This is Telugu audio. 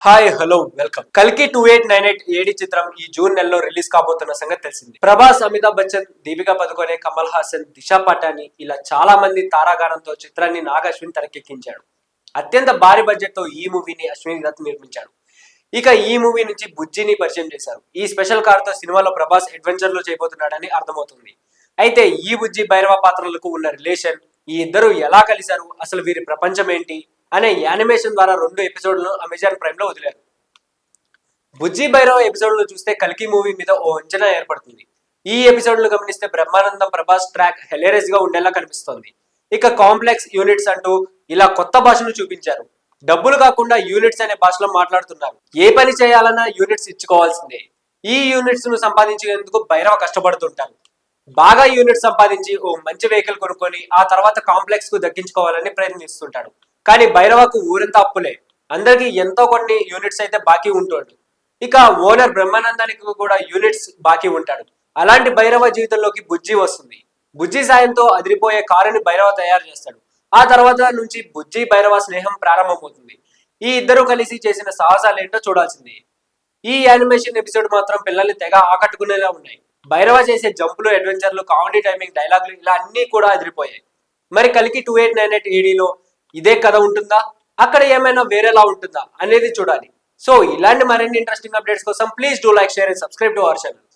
Hi hello welcome. కల్కి 2898 ఏడి చిత్రం ఈ జూన్ నెలలో రిలీజ్ కాబోతున్న సంగతి తెలిసింది. ప్రభాస్, అమితాబ్ బచ్చన్, దీపికా పదుకొనే, కమల్ హాసన్, దిశా పటాని ఇలా చాలా మంది తారాగానంతో చిత్రాన్ని నాగ్ అశ్విన్ తెరకెక్కించాడు. అత్యంత భారీ బడ్జెట్ తో ఈ మూవీని అశ్విన్ దత్ నిర్మించాడు. ఇక ఈ మూవీ నుంచి బుజ్జిని పరిచయం చేశారు. ఈ స్పెషల్ కార్ తో సినిమాలో ప్రభాస్ అడ్వెంచర్ లో చేయబోతున్నాడని అర్థమవుతుంది. అయితే ఈ బుజ్జి భైరవ పాత్రలకు ఉన్న రిలేషన్, ఈ ఇద్దరు ఎలా కలిశారు, అసలు వీరి ప్రపంచం ఏంటి అనే యానిమేషన్ ద్వారా 2 ఎపిసోడ్లను అమెజాన్ ప్రైమ్ లో వదిలారు. బుజ్జి భైరవ ఎపిసోడ్లు చూస్తే కల్కి మూవీ మీద ఓ అంచనా ఏర్పడుతుంది. ఈ ఎపిసోడ్లు గమనిస్తే బ్రహ్మానందం ప్రభాస్ ట్రాక్ హెలేరియస్ గా ఉండేలా కనిపిస్తోంది. ఇక కాంప్లెక్స్ యూనిట్స్ అంటూ ఇలా కొత్త భాషను చూపించారు. డబ్బులు కాకుండా యూనిట్స్ అనే భాషలో మాట్లాడుతున్నారు. ఏ పని చేయాలన్నా యూనిట్స్ ఇచ్చుకోవాల్సిందే. ఈ యూనిట్స్ ను సంపాదించేందుకు భైరవ కష్టపడుతుంటారు. బాగా యూనిట్స్ సంపాదించి ఓ మంచి వెహికల్ కొనుక్కొని ఆ తర్వాత కాంప్లెక్స్ కు దక్కించుకోవాలని ప్రయత్నిస్తుంటాడు. కానీ భైరవకు ఊరంతా అప్పులే. అందరికి ఎంతో కొన్ని యూనిట్స్ అయితే బాకీ ఉంటాడు. ఇక ఓనర్ బ్రహ్మానందానికి కూడా యూనిట్స్ బాకీ ఉంటాడు. అలాంటి భైరవ జీవితంలోకి బుజ్జి వస్తుంది. బుజ్జి సాయంతో అదిరిపోయే కారుని భైరవ తయారు చేస్తాడు. ఆ తర్వాత నుంచి బుజ్జి భైరవ స్నేహం ప్రారంభమవుతుంది. ఈ ఇద్దరు కలిసి చేసిన సాహసాలు ఏంటో చూడాల్సింది. ఈ యానిమేషన్ ఎపిసోడ్ మాత్రం పిల్లల్ని తెగ ఆకట్టుకునేలా ఉన్నాయి. భైరవ చేసే జంపులు, అడ్వెంచర్లు, కామెడీ టైమింగ్, డైలాగులు ఇలా అన్ని కూడా అదిరిపోయాయి. మరి కల్కి 2898 ఏడీలో ఇదే కథ ఉంటుందా, అక్కడ ఏమైనా వేరేలా ఉంటుందా అనేది చూడాలి. సో ఇలాంటి మరిన్ని ఇంట్రెస్టింగ్ అప్డేట్స్ కోసం please do like, share and subscribe to our channel.